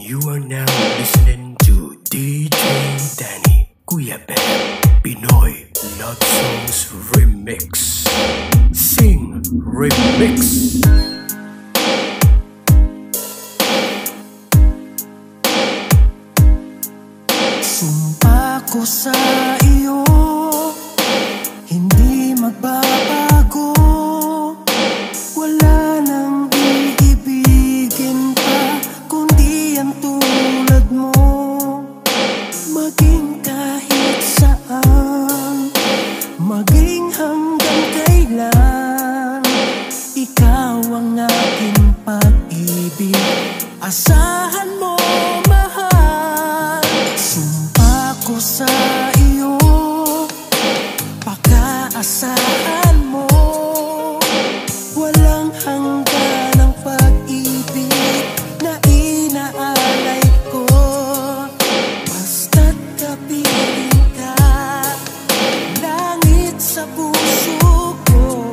You are now listening to DJ Danny Kuya Ben Pinoy Love Songs Remix. Sing Remix. Sumpa ko sa iyo, hindi magbabago. Wala nang iibigin pa, kundi ang tulad mo. Maging kahit saan, maging hanggang kailan, ikaw ang aking pag-ibig. Asahan mo, mahal. Sumpa ko sa iyo, pagkaasahan mo. Walang hanggan ang pag-ibig na inaalay ko. Basta't kapiling ka, langit sa puso ko.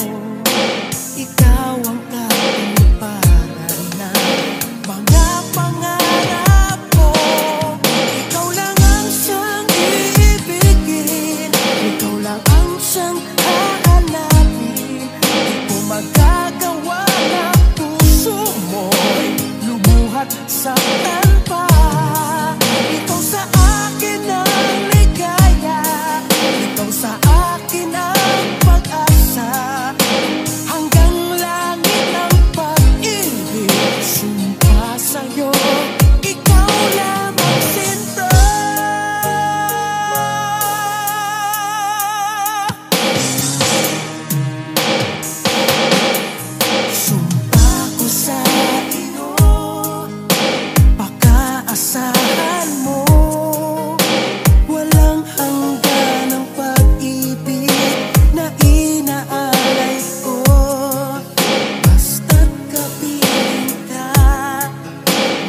Ikaw ang katuparan na mga pangarap ko. Ikaw lang ang siyang iibigin, ikaw lang ang siyang hahanapin. Di ko magagawa na puso mo'y lumuhat sa talpa. Ikaw sa akin ang ligaya, ikaw sa akin ang pag-asa. Hanggang langit ang pag-ibig, sumpa sa'yo, ikaw lamang sinta. Sumpa ko sa iyo, pagkaasahan mo. Walang hanggan ang pag-ibig na inaalay ko. Basta't kapiling ka,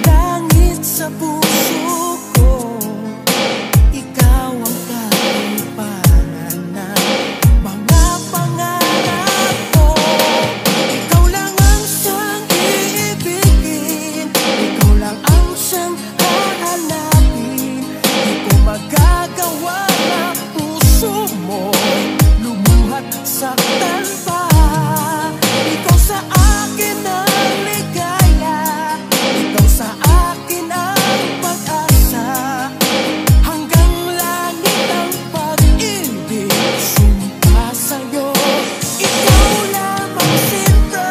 langit sa puso ko. Ikaw ang katuparan na mga pangarap ko. Ikaw lang ang siyang iibigin, ikaw lang ang siyang hahanapin. Di ko magagawa na puso mo'y lumuhat sa talpa. Ikaw sa akin ang ligaya, ikaw sa akin ang pag-asa. Hanggang langit ang pag-ibig, sumpa sa'yo, ikaw lamang sinta.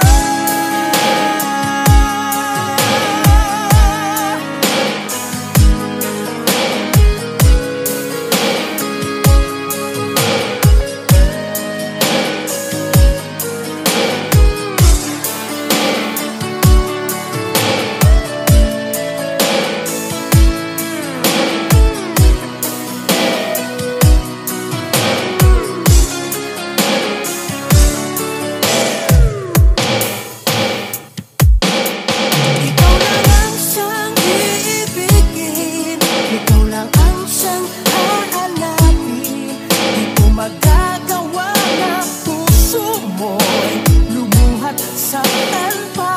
Ikaw lang ang siyang iibigin, ikaw lang ang siyang hahanapin. Di ko magagawa na puso mo'y lumuhat sa talpa.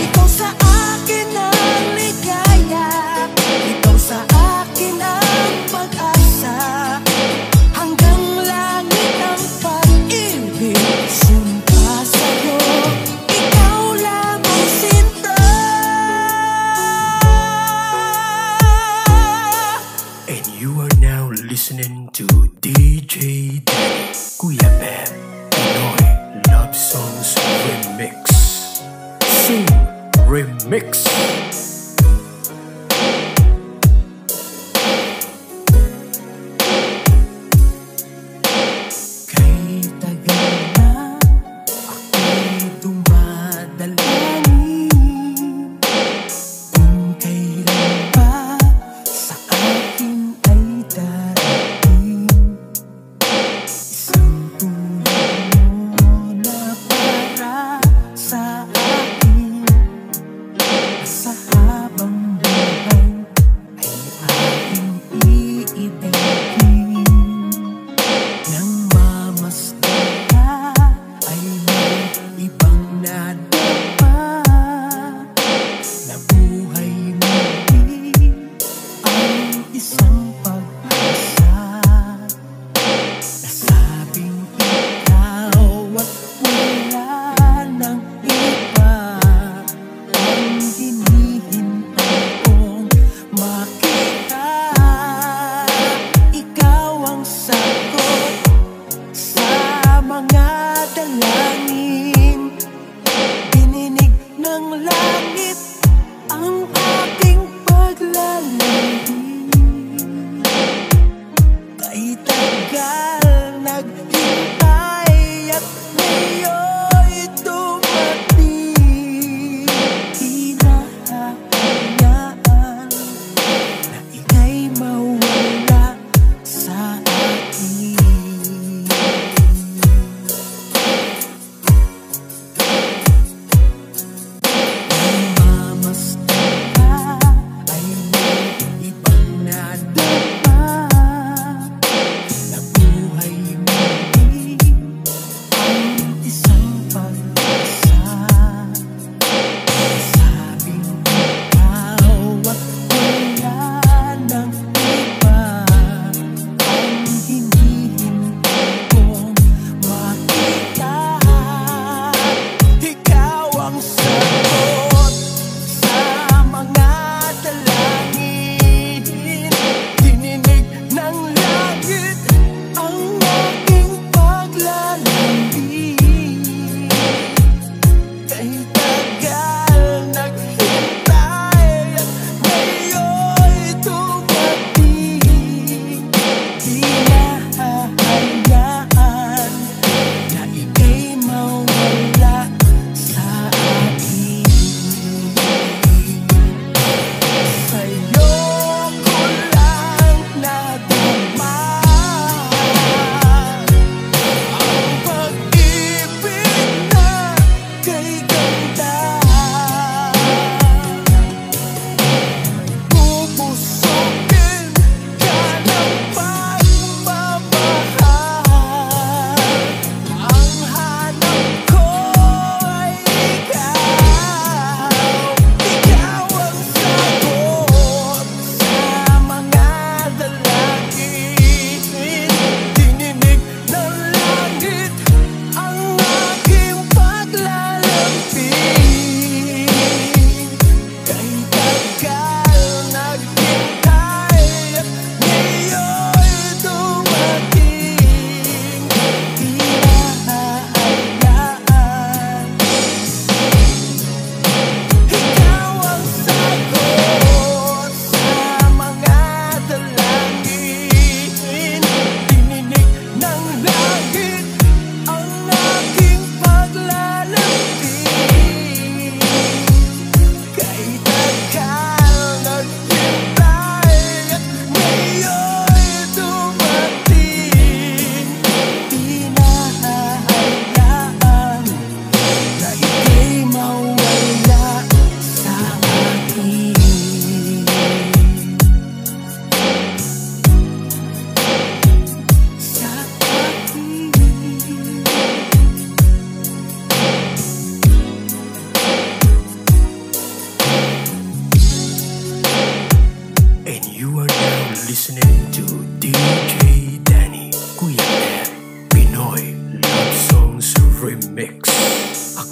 Ikaw sa akin ang ligaya, ikaw sa akin ang pag-asa. Hanggang langit ang pag-ibig, sumpa sa'yo, ikaw lamang sinta. And you are now listening to DJ Danny Kuya Ben Pinoy Love Songs Remix. Sing Remix. Kay tagal na ako'y dumadalangin, kung kailan ba sa akin ay darating isang tulad mo na para sa akin.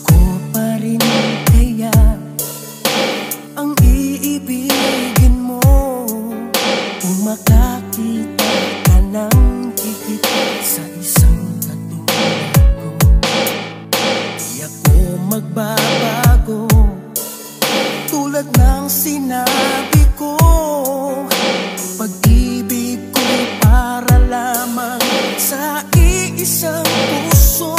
Ako pa rin kaya ang iibigin mo kung makakita ka ng higit sa isang katulad ko. Di ako magbabago tulad ng sinabi ko. Pag-ibig ko'y para lamang sa iisang puso.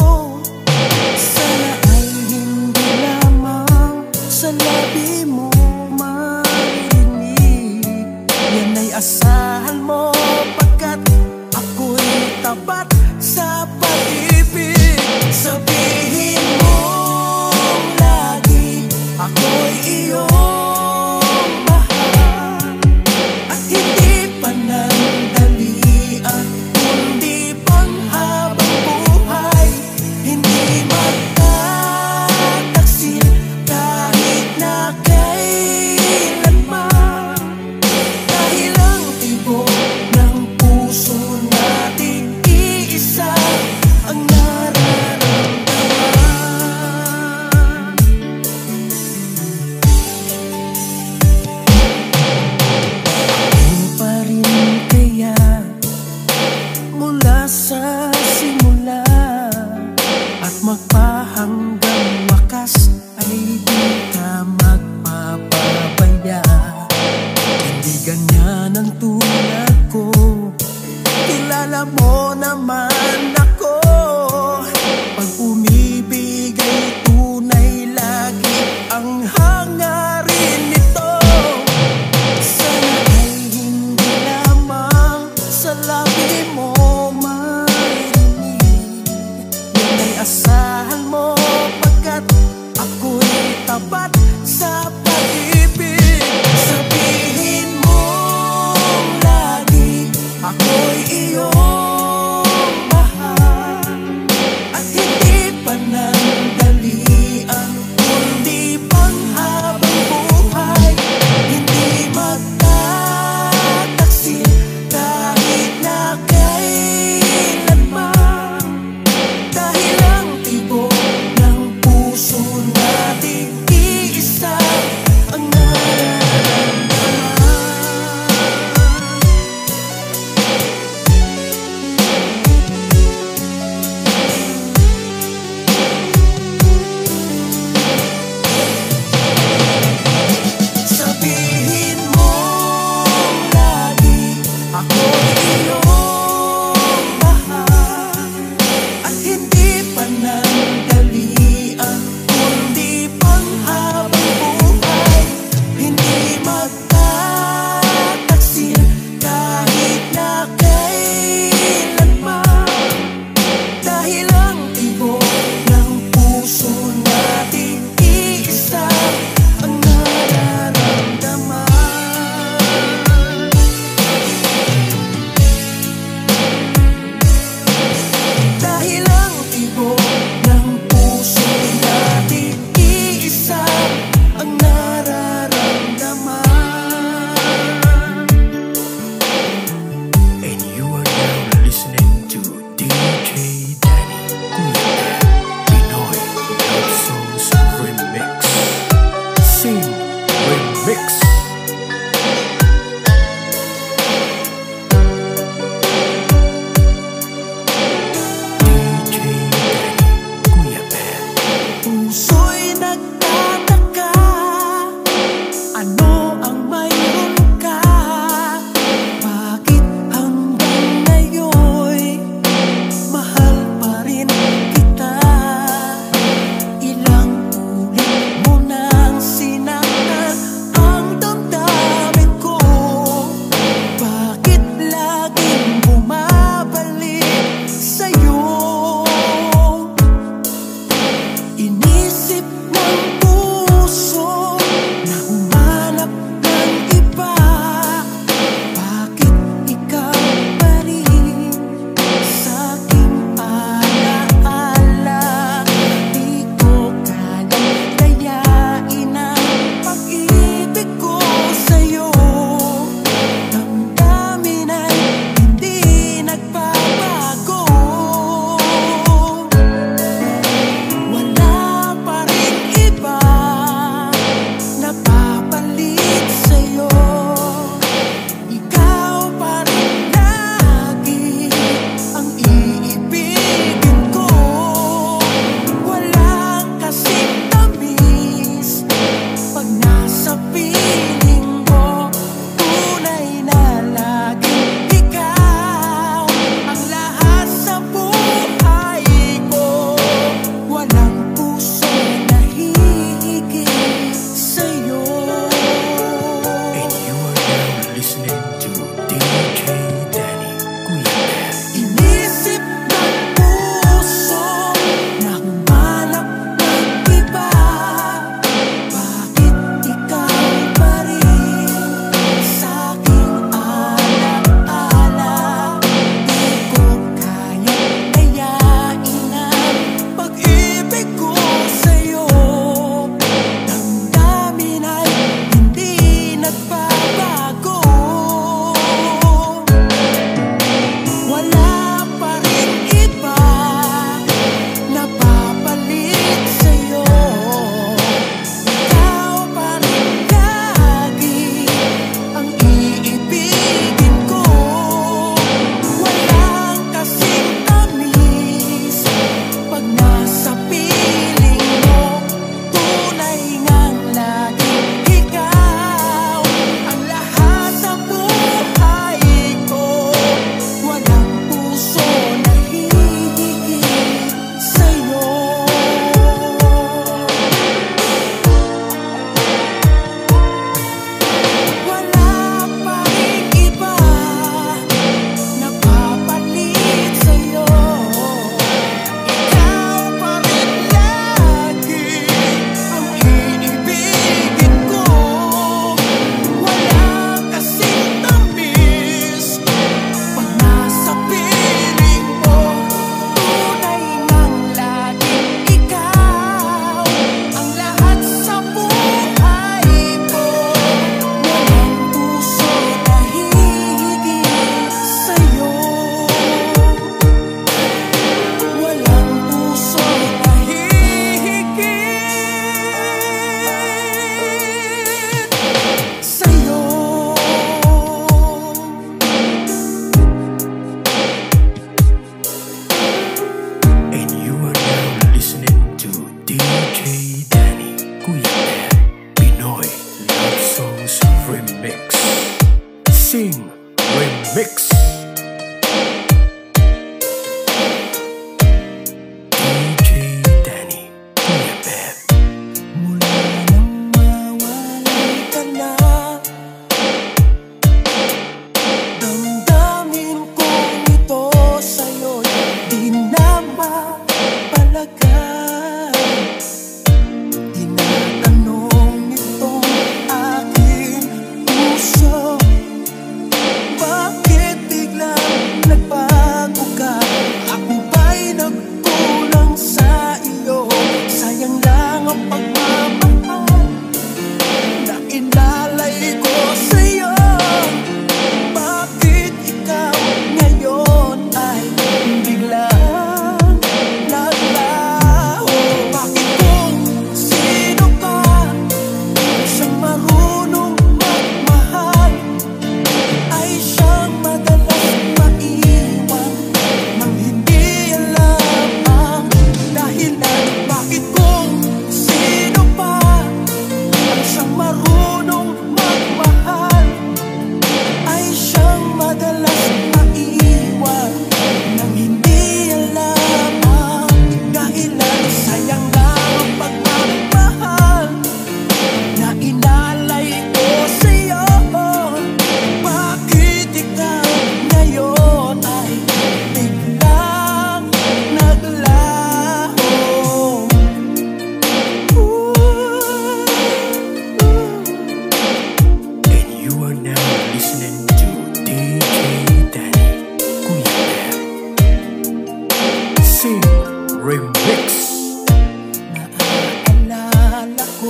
Sana ay hindi lamang sa labi mo marinig. Yan ay asahan mo pagkat ako'y tapat sa pag-ibig. Sabihin mo lagi ako'y iyong mahal at hindi panandalian kundi panghabang buhay. Hindi magtataksil kahit na kailanman, dahil ang tibok ng puso natin iisa ang nararamdaman. Ako pa rin kaya mula sa simula at magpahanggang wakas ay di ka magpapabaya. Hindi ganyan ang tulad ko, kilala mo naman ako. Pag umibig ay tunay lagi ang hangarin nito. Sana ay hindi lamang sa labi mo marinig. Yan ay asahan mo pagkat ako'y tapat sa pag-ibig. Sabihin mo lagi ako'y iyong mahal at hindi panandalian kundi panghabang buhay. Hindi magtataksil kahit na kailanman, dahil ang tibok ng puso natin iisa ang nararamdaman. Sabihin mo lagi ako'y iyong mahal at hindi panandalian kundi panghabang buhay. Hindi magtataksil kahit na kailanman, dahil ang tibok ng puso natin iisa ang nararamdaman. Dahil ang tibok ng puso natin iisa ang nararamdaman. And you are now listening to DJ Danny Kuya Pinoy Love Songs Remix. Sing Remix. DJ Danny Kuya Pinoy. Puso'y nagtataka, ano ang mayroon ka? Bakit hanggang ngayon'y mahal pa rin kita? Ilang ulit mo nang sinaktan ang damdamin ko. Bakit laging bumabalik sa'yo? Inisip ng puso na humanap ng iba. Bakit ikaw pa rin sa'king alaala? Di ko kayang dayain ang pag-ibig ko sa'yo. Damdamin ay hindi nagbabago. Wala pa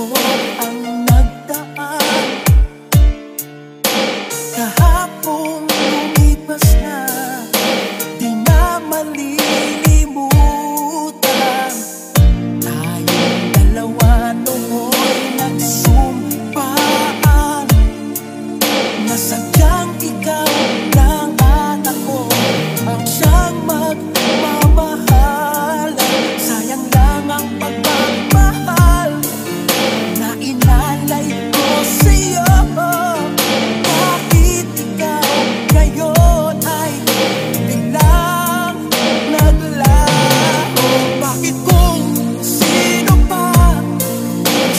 linggo ang nagdaan, kahapon lumipas na, di na malilimutan. Tayong dalawa nooy nagsumpaan na sadyang ikaw lang at ako ang siyang magmamahal. Sayang lang ang pagmamahal na inalay ko sa'yo. Bakit ikaw ngayon ay biglang naglaho? Bakit kung sino pa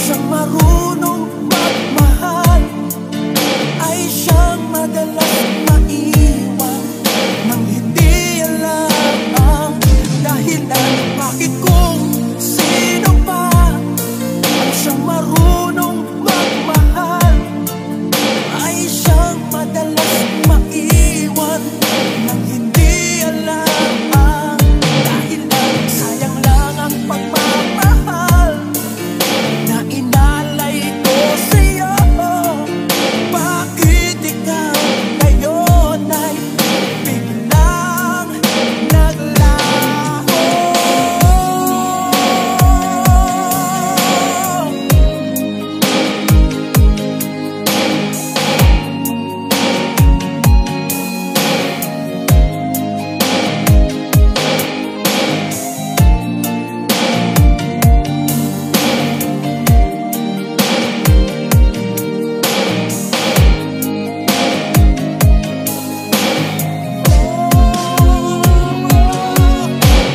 siyang marunong magmahal ay siyang madalas maiwan nang hindi alam ang dahilan? Bakit kung sino pa ang siyang marunong magmahal ay siyang madalas maiwan nang hindi alam ang dahilan? Sayang lang ang pagmamahal na inalay ko sa'yo. Bakit ikaw ngayon ay biglang naglaho?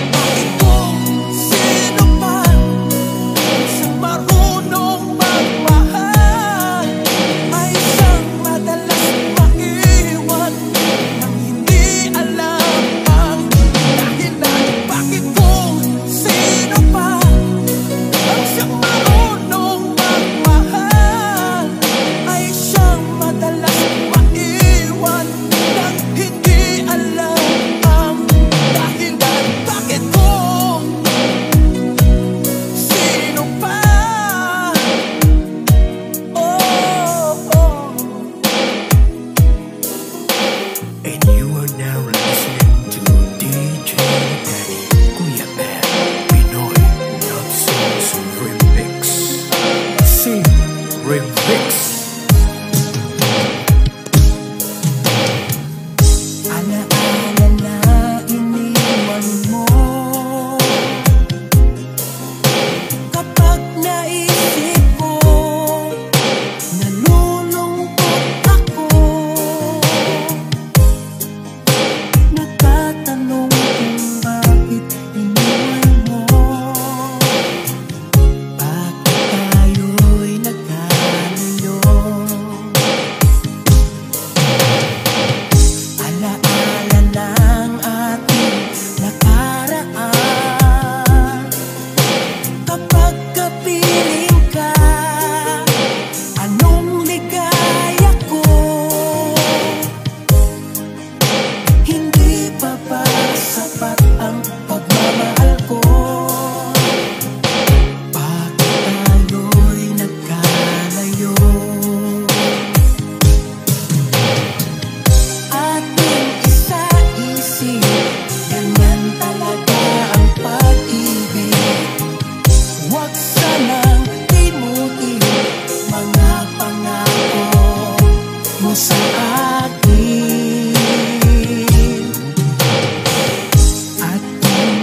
Bakit kung sino pa siyang marunong magmahal ay siyang madalas maiwan nang hindi alam ang dahilan? Bakit kung sino pa ang siyang marunong magmahal ay siyang madalas maiwan nang hindi alam ang dahilan? Bakit kung sino pa? And you are now listening to DJ Danny Kuya Bel Pinoy Love Songs Remix. Sing Remix. Alaala na iniwan mo kapag naisip ko, nalulungkot ako. Nagtatanong kung bakit iniwan mo. Bakit tayo'y nagkalayo? Alaala ng ating nakaraan, kapag kapiling ka, anong ligaya ko. Hindi pa ba sapat ang pagmamahal ko? Bakit tayo'y nagkalayo? Ating isa-isip, ganyan talaga ang pag-ibig. Huwag sanang limutin mga pangako mo sa akin. At kung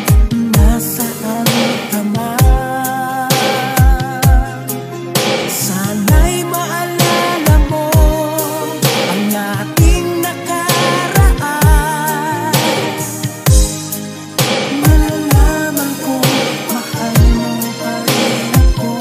nasaan ka man, sana'y maalala mo ang ating nakaraan. Malalaman kong mahal mo pa rin ako.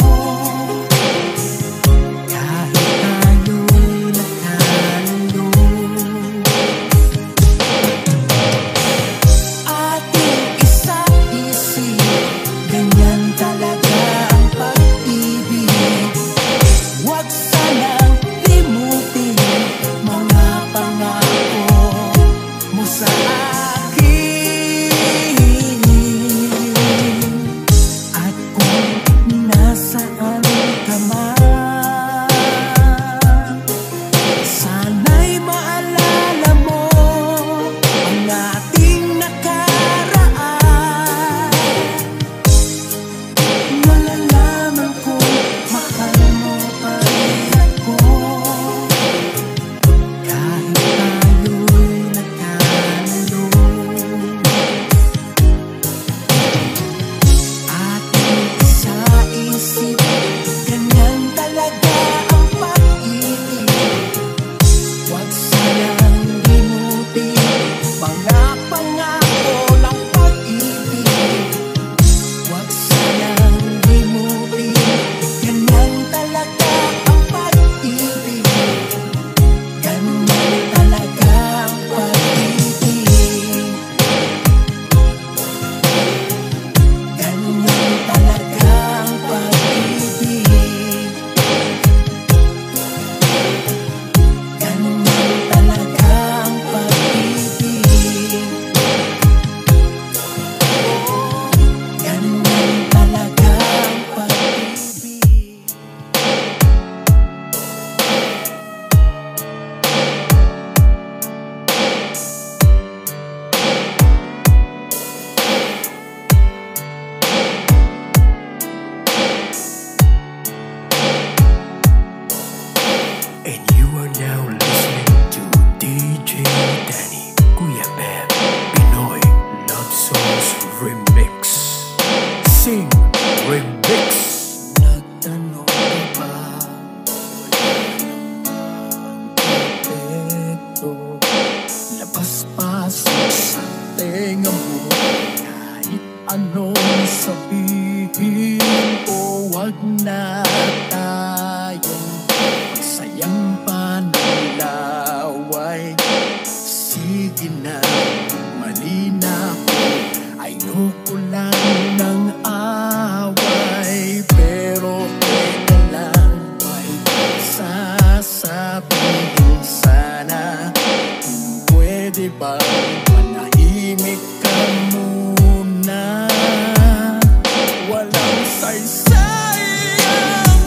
na tayong magsayang panulaway. Sige na, mali na ko, ayoko lang ng away. Pero teka lang, may sasabihin sana. Pwede ba manahimik ka muna? Walang saysay ang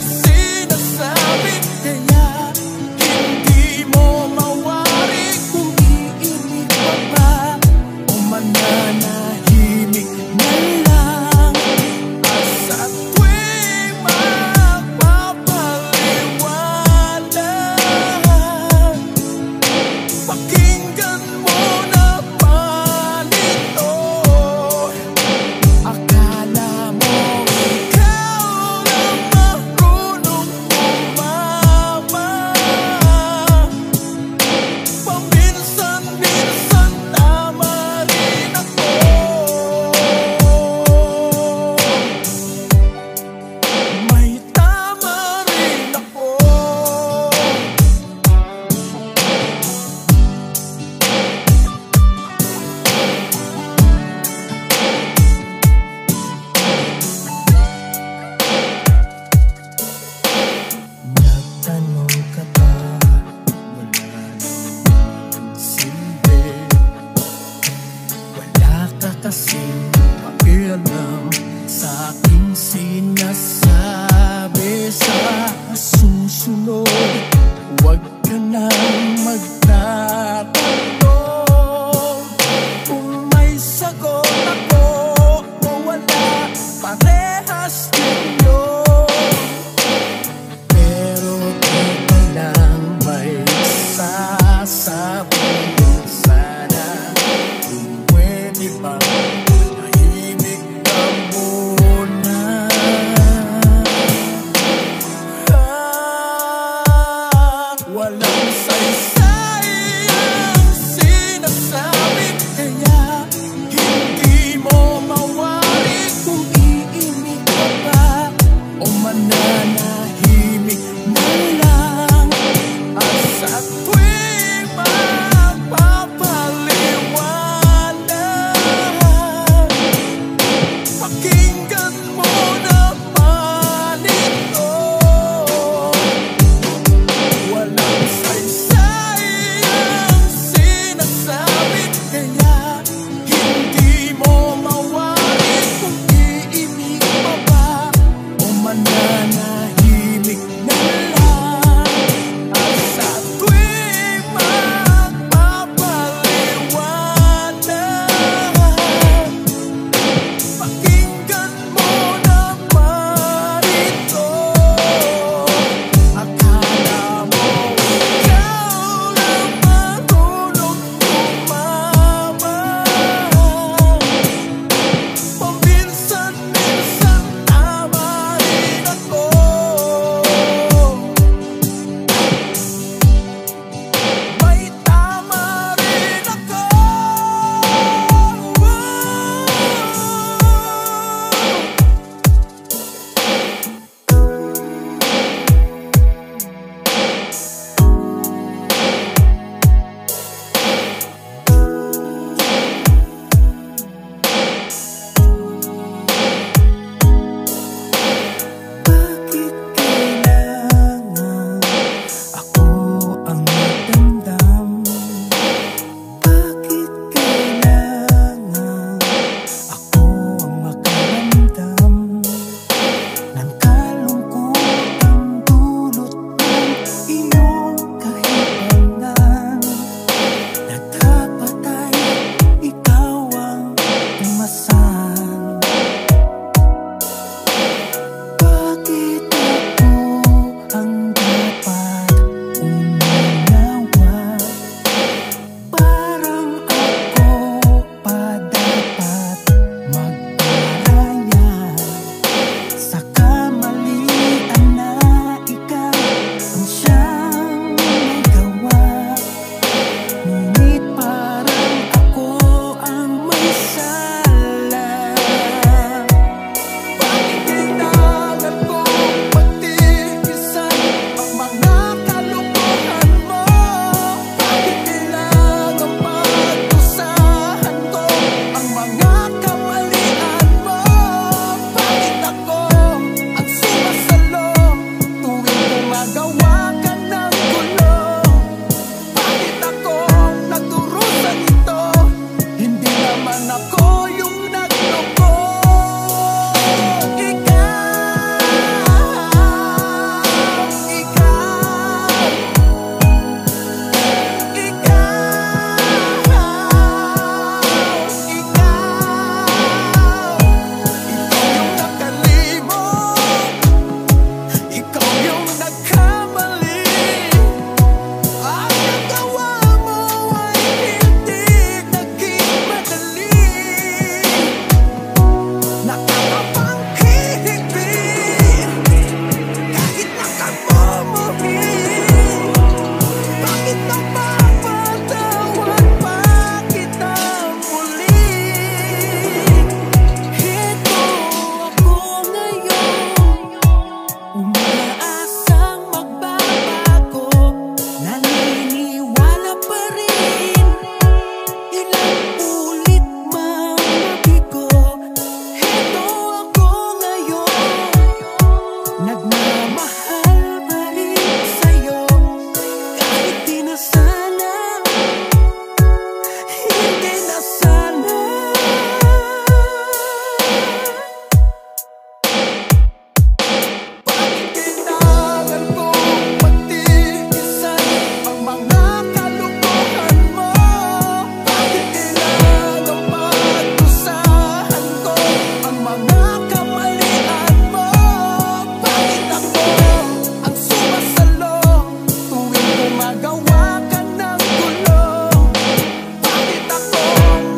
Nagmamahal pa rin sa'yo kahit di na sana, hindi na sana. Bakit kailangan kong pagtiisan ang mga kalokohan mo? Bakit kailangan pagdusahan ko ang mga kamalian mo? Bakit ako ang sumasalo tuwing gumagawa ka ng gulo? Bakit ako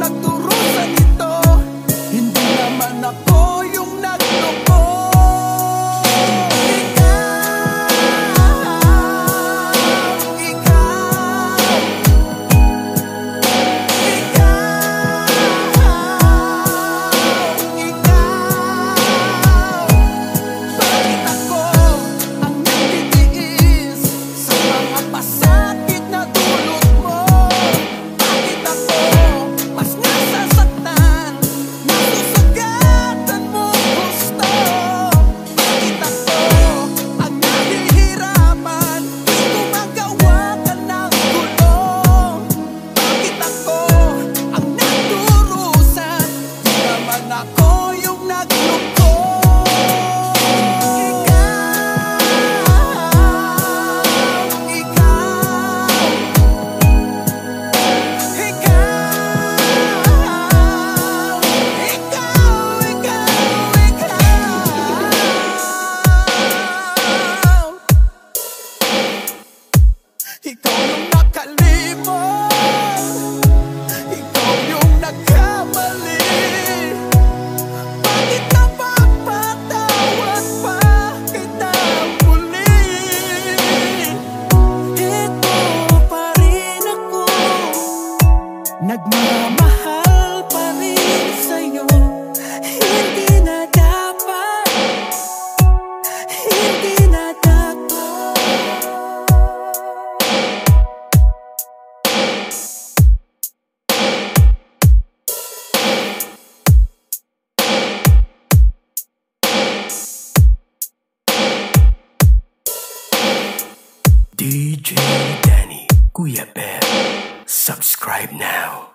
nagdurusa nito? Hindi naman ako yung nagloko. Bakit ako ang nagtitiis sa mga pasakit na dulot mo? Bakit ako mas nasasaktan, nasusugatan mo gusto? Bakit ako ang nahihirapan tuwing gumagawa ka ng gulo? Bakit ako ang nagdurusa? Di naman ako yung nagloko. Ikaw yung nakalimot, ikaw yung nagkamali. Bakit napapatawad pa kita muli? Ito pa rin ako, nagmamahal pa rin sa'yo. Hindi na dapat, hindi na dapat. DJ Danny Kuya Bear. Subscribe now.